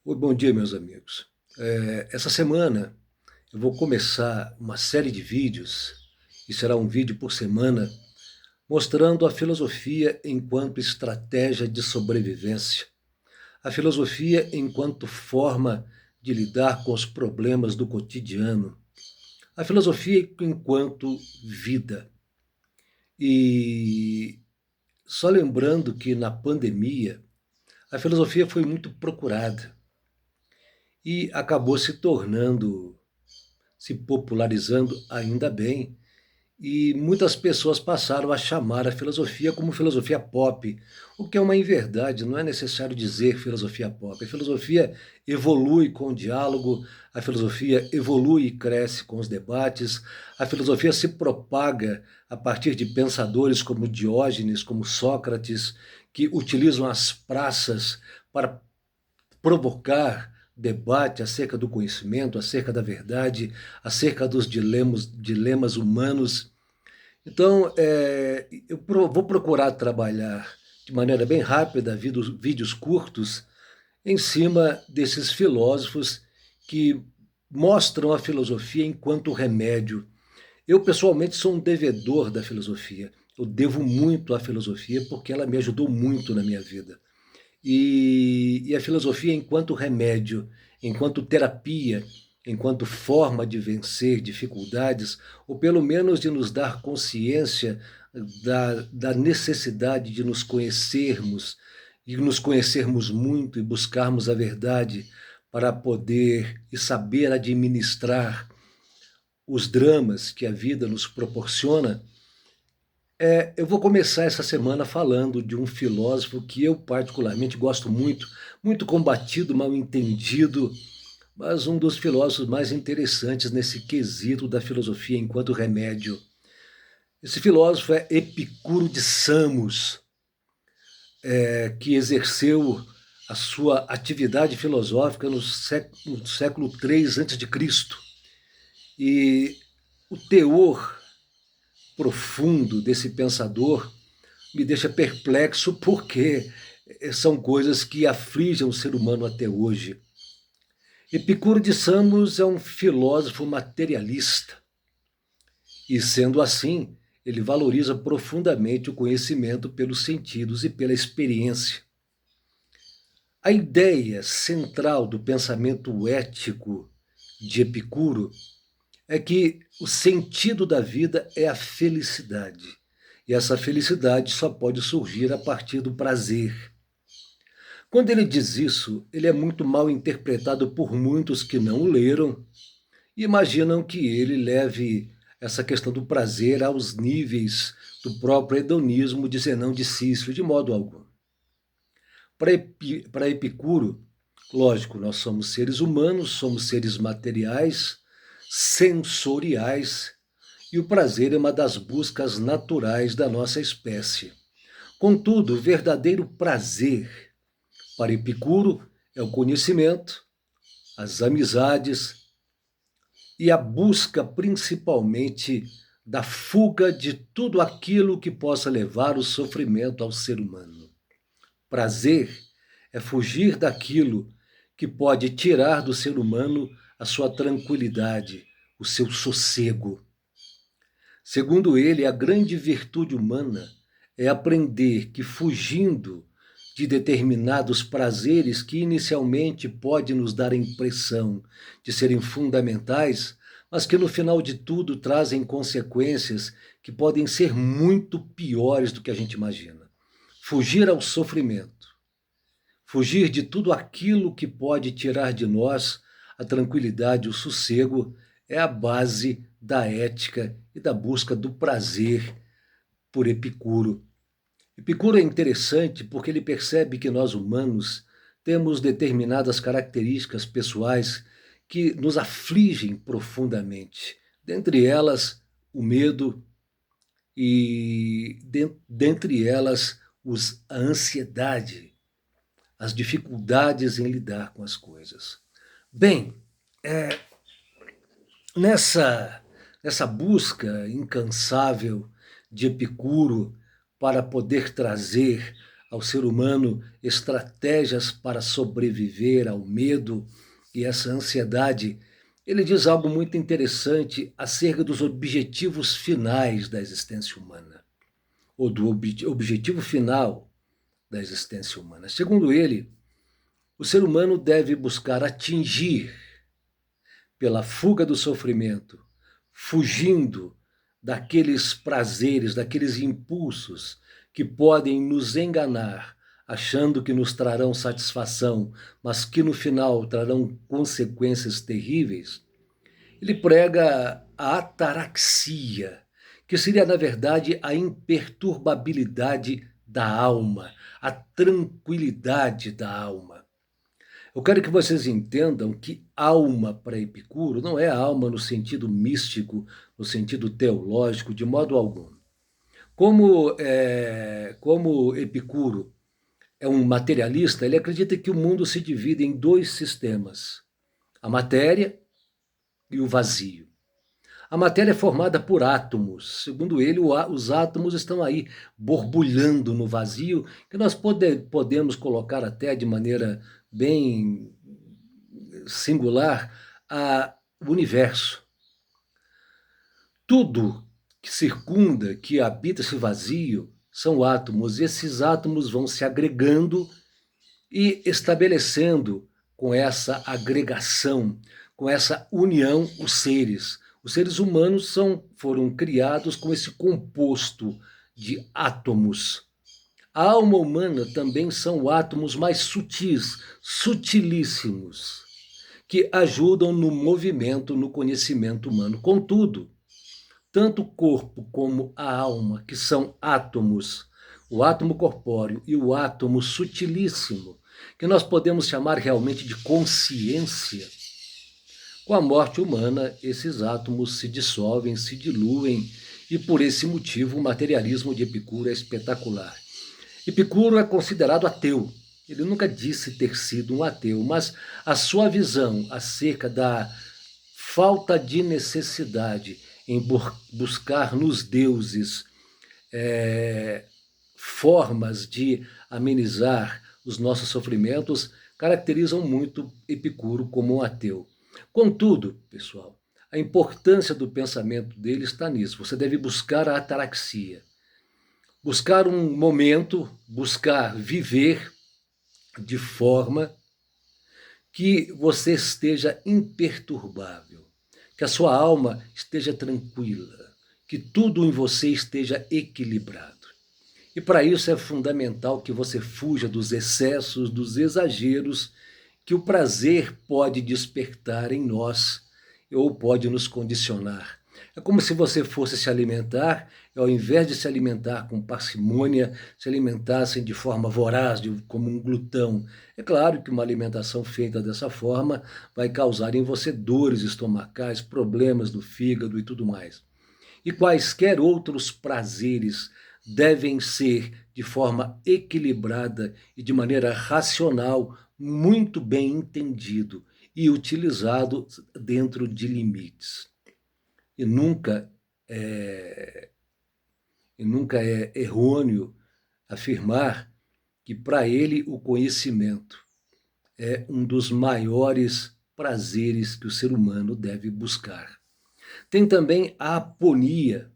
Oi, bom dia, meus amigos. Essa semana eu vou começar uma série de vídeos, e será um vídeo por semana, mostrando a filosofia enquanto estratégia de sobrevivência, a filosofia enquanto forma de lidar com os problemas do cotidiano, a filosofia enquanto vida. E só lembrando que na pandemia a filosofia foi muito procurada e acabou se popularizando ainda bem, e muitas pessoas passaram a chamar a filosofia como filosofia pop, o que é uma inverdade, não é necessário dizer filosofia pop. A filosofia evolui com o diálogo, a filosofia evolui e cresce com os debates, a filosofia se propaga a partir de pensadores como Diógenes, como Sócrates, que utilizam as praças para provocar debate acerca do conhecimento, acerca da verdade, acerca dos dilemas humanos. Então, vou procurar trabalhar de maneira bem rápida, vídeos curtos, em cima desses filósofos que mostram a filosofia enquanto remédio. Eu, pessoalmente, sou um devedor da filosofia. Eu devo muito à filosofia porque ela me ajudou muito na minha vida. E a filosofia enquanto remédio, enquanto terapia, enquanto forma de vencer dificuldades, ou pelo menos de nos dar consciência da necessidade de nos conhecermos, e nos conhecermos muito e buscarmos a verdade para poder e saber administrar os dramas que a vida nos proporciona. Eu vou começar essa semana falando de um filósofo que eu particularmente gosto muito, muito combatido, mal entendido, mas um dos filósofos mais interessantes nesse quesito da filosofia enquanto remédio. Esse filósofo é Epicuro de Samos, que exerceu a sua atividade filosófica no século III a.C. E o teor profundo desse pensador me deixa perplexo porque são coisas que afligem o ser humano até hoje. Epicuro de Samos é um filósofo materialista e, sendo assim, ele valoriza profundamente o conhecimento pelos sentidos e pela experiência. A ideia central do pensamento ético de Epicuro é que o sentido da vida é a felicidade. E essa felicidade só pode surgir a partir do prazer. Quando ele diz isso, ele é muito mal interpretado por muitos que não o leram e imaginam que ele leve essa questão do prazer aos níveis do próprio hedonismo de Zenão de Cícero, de modo algum. Para Epicuro, lógico, nós somos seres humanos, somos seres materiais, sensoriais, e o prazer é uma das buscas naturais da nossa espécie. Contudo, o verdadeiro prazer para Epicuro é o conhecimento, as amizades e a busca principalmente da fuga de tudo aquilo que possa levar o sofrimento ao ser humano. Prazer é fugir daquilo que pode tirar do ser humano a sua tranquilidade, o seu sossego. Segundo ele, a grande virtude humana é aprender que, fugindo de determinados prazeres que inicialmente podem nos dar a impressão de serem fundamentais, mas que no final de tudo trazem consequências que podem ser muito piores do que a gente imagina. Fugir ao sofrimento, fugir de tudo aquilo que pode tirar de nós a tranquilidade, o sossego, é a base da ética e da busca do prazer por Epicuro. Epicuro é interessante porque ele percebe que nós humanos temos determinadas características pessoais que nos afligem profundamente. Dentre elas, o medo e, dentre elas, a ansiedade, as dificuldades em lidar com as coisas. Bem, nessa busca incansável de Epicuro para poder trazer ao ser humano estratégias para sobreviver ao medo e essa ansiedade, ele diz algo muito interessante acerca dos objetivos finais da existência humana, ou do objetivo final da existência humana. Segundo ele, o ser humano deve buscar atingir, pela fuga do sofrimento, fugindo daqueles prazeres, daqueles impulsos que podem nos enganar, achando que nos trarão satisfação, mas que no final trarão consequências terríveis. Ele prega a ataraxia, que seria, na verdade, a imperturbabilidade da alma, a tranquilidade da alma. Eu quero que vocês entendam que alma para Epicuro não é alma no sentido místico, no sentido teológico, de modo algum. Como Epicuro é um materialista, ele acredita que o mundo se divide em dois sistemas: a matéria e o vazio. A matéria é formada por átomos. Segundo ele, os átomos estão aí borbulhando no vazio, que nós podemos colocar até de maneira bem singular o universo. Tudo que circunda, que habita esse vazio, são átomos. E esses átomos vão se agregando e estabelecendo com essa agregação, com essa união, os seres. Os seres humanos foram criados com esse composto de átomos. A alma humana também são átomos mais sutis, sutilíssimos, que ajudam no movimento, no conhecimento humano. Contudo, tanto o corpo como a alma, que são átomos, o átomo corpóreo e o átomo sutilíssimo, que nós podemos chamar realmente de consciência, com a morte humana, esses átomos se dissolvem, se diluem, e por esse motivo o materialismo de Epicuro é espetacular. Epicuro é considerado ateu. Ele nunca disse ter sido um ateu, mas a sua visão acerca da falta de necessidade em buscar nos deuses formas de amenizar os nossos sofrimentos caracterizam muito Epicuro como um ateu. Contudo, pessoal, a importância do pensamento dele está nisso. Você deve buscar a ataraxia, buscar um momento, buscar viver de forma que você esteja imperturbável, que a sua alma esteja tranquila, que tudo em você esteja equilibrado. E para isso é fundamental que você fuja dos excessos, dos exageros que o prazer pode despertar em nós ou pode nos condicionar. É como se você fosse se alimentar e, ao invés de se alimentar com parcimônia, se alimentassem de forma voraz, como um glutão. É claro que uma alimentação feita dessa forma vai causar em você dores estomacais, problemas do fígado e tudo mais. E quaisquer outros prazeres devem ser de forma equilibrada e de maneira racional, muito bem entendido e utilizado dentro de limites. E nunca é errôneo afirmar que para ele o conhecimento é um dos maiores prazeres que o ser humano deve buscar. Tem também a aponia,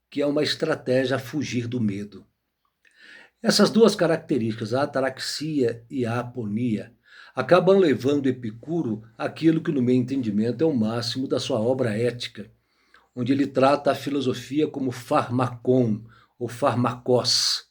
que é uma estratégia a fugir do medo. Essas duas características, a ataraxia e a aponia, acabam levando Epicuro àquilo que, no meu entendimento, é o máximo da sua obra ética, onde ele trata a filosofia como pharmakon, ou pharmakos,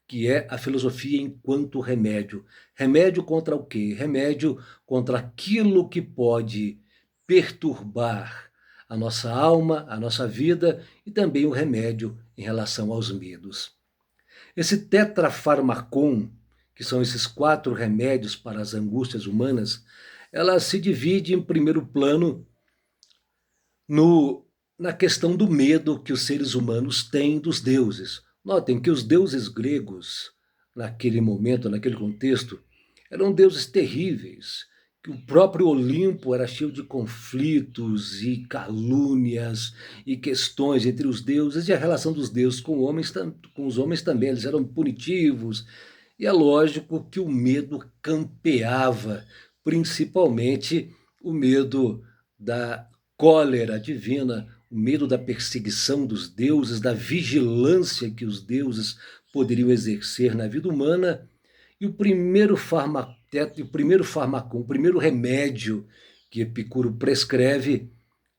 que é a filosofia enquanto remédio. Remédio contra o quê? Remédio contra aquilo que pode perturbar a nossa alma, a nossa vida, e também o remédio em relação aos medos. Esse tetrafarmacon, que são esses 4 remédios para as angústias humanas, ela se divide em primeiro plano na questão do medo que os seres humanos têm dos deuses. Notem que os deuses gregos, naquele momento, naquele contexto, eram deuses terríveis, O próprio Olimpo era cheio de conflitos e calúnias e questões entre os deuses e a relação dos deuses com os homens também. Eles eram punitivos. E é lógico que o medo campeava, principalmente o medo da cólera divina, o medo da perseguição dos deuses, da vigilância que os deuses poderiam exercer na vida humana. E o primeiro remédio que Epicuro prescreve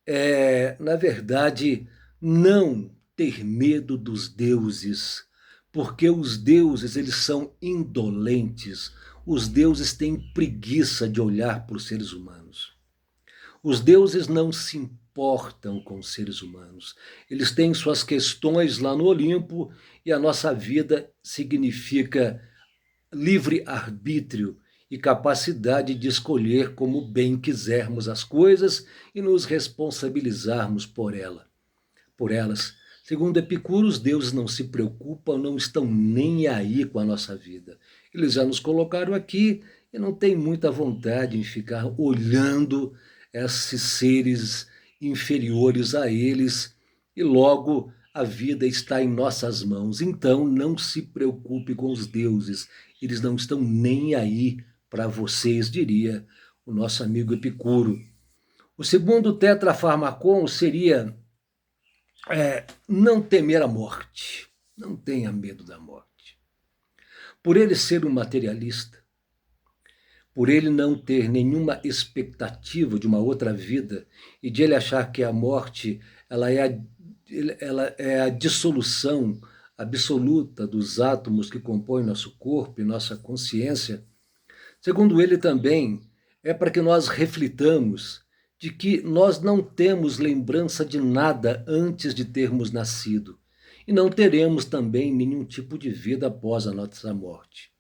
é, na verdade, não ter medo dos deuses, porque os deuses, eles são indolentes. Os deuses têm preguiça de olhar para os seres humanos. Os deuses não se importam com os seres humanos. Eles têm suas questões lá no Olimpo e a nossa vida significa livre-arbítrio e capacidade de escolher como bem quisermos as coisas e nos responsabilizarmos por elas. Segundo Epicuro, os deuses não se preocupam, não estão nem aí com a nossa vida. Eles já nos colocaram aqui e não têm muita vontade em ficar olhando esses seres inferiores a eles e logo a vida está em nossas mãos. Então não se preocupe com os deuses, eles não estão nem aí para vocês, diria o nosso amigo Epicuro. O segundo tetrafarmacon seria não temer a morte. Não tenha medo da morte. Por ele ser um materialista, por ele não ter nenhuma expectativa de uma outra vida e de ele achar que a morte ela é a dissolução absoluta dos átomos que compõem nosso corpo e nossa consciência, segundo ele também, é para que nós reflitamos de que nós não temos lembrança de nada antes de termos nascido e não teremos também nenhum tipo de vida após a nossa morte.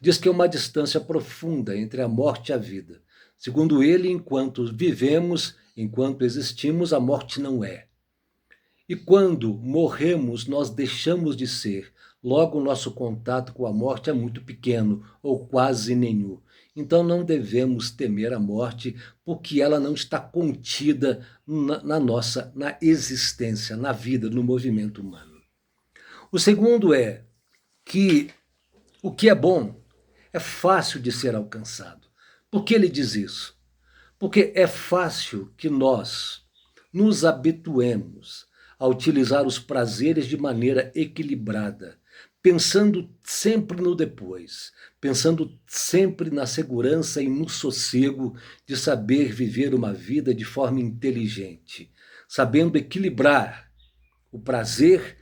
Diz que é uma distância profunda entre a morte e a vida. Segundo ele, enquanto vivemos, enquanto existimos, a morte não é. E quando morremos, nós deixamos de ser. Logo, o nosso contato com a morte é muito pequeno, ou quase nenhum. Então, não devemos temer a morte, porque ela não está contida na existência, na vida, no movimento humano. O segundo é que o que é bom é fácil de ser alcançado. Por que ele diz isso? Porque é fácil que nós nos habituemos a utilizar os prazeres de maneira equilibrada, pensando sempre no depois, pensando sempre na segurança e no sossego de saber viver uma vida de forma inteligente, sabendo equilibrar o prazer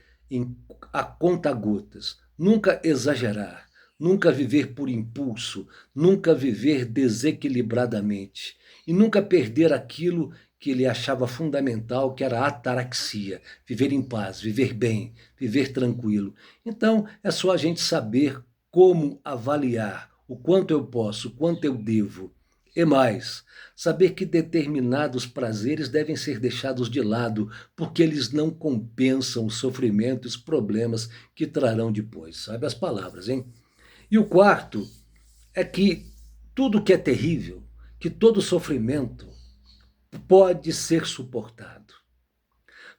a conta-gotas, nunca exagerar, nunca viver por impulso, nunca viver desequilibradamente e nunca perder aquilo que ele achava fundamental, que era a ataraxia, viver em paz, viver bem, viver tranquilo. Então, é só a gente saber como avaliar o quanto eu posso, o quanto eu devo. E mais, saber que determinados prazeres devem ser deixados de lado, porque eles não compensam o sofrimento e os problemas que trarão depois. Sabe as palavras, hein? E o quarto é que tudo que é terrível, que todo sofrimento pode ser suportado.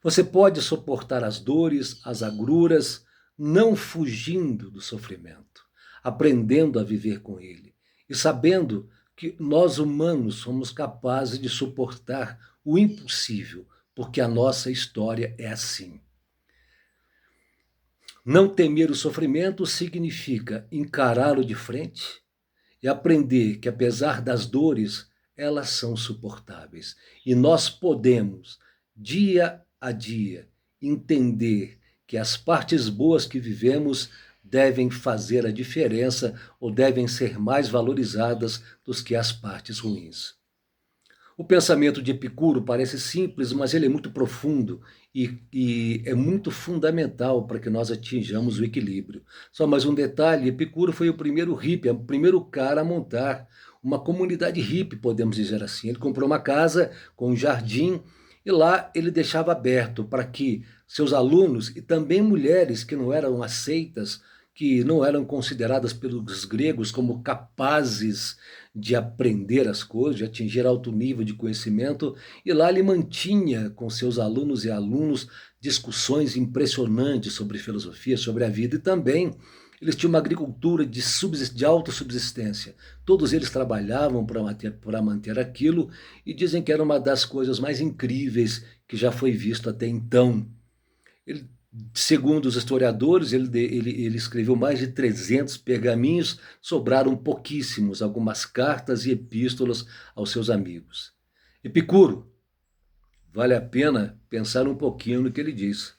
Você pode suportar as dores, as agruras, não fugindo do sofrimento, aprendendo a viver com ele e sabendo que nós humanos somos capazes de suportar o impossível, porque a nossa história é assim. Não temer o sofrimento significa encará-lo de frente e aprender que, apesar das dores, elas são suportáveis. E nós podemos, dia a dia, entender que as partes boas que vivemos devem fazer a diferença ou devem ser mais valorizadas do que as partes ruins. O pensamento de Epicuro parece simples, mas ele é muito profundo e é muito fundamental para que nós atinjamos o equilíbrio. Só mais um detalhe, Epicuro foi o primeiro hippie, o primeiro cara a montar uma comunidade hippie, podemos dizer assim. Ele comprou uma casa com um jardim e lá ele deixava aberto para que seus alunos e também mulheres que não eram aceitas, que não eram consideradas pelos gregos como capazes de aprender as coisas, de atingir alto nível de conhecimento, e lá ele mantinha com seus alunos e alunos discussões impressionantes sobre filosofia, sobre a vida, e também eles tinham uma agricultura de autossubsistência. Todos eles trabalhavam para manter aquilo, e dizem que era uma das coisas mais incríveis que já foi visto até então. Ele, segundo os historiadores, ele escreveu mais de 300 pergaminhos, sobraram pouquíssimos, algumas cartas e epístolas aos seus amigos. Epicuro, vale a pena pensar um pouquinho no que ele diz.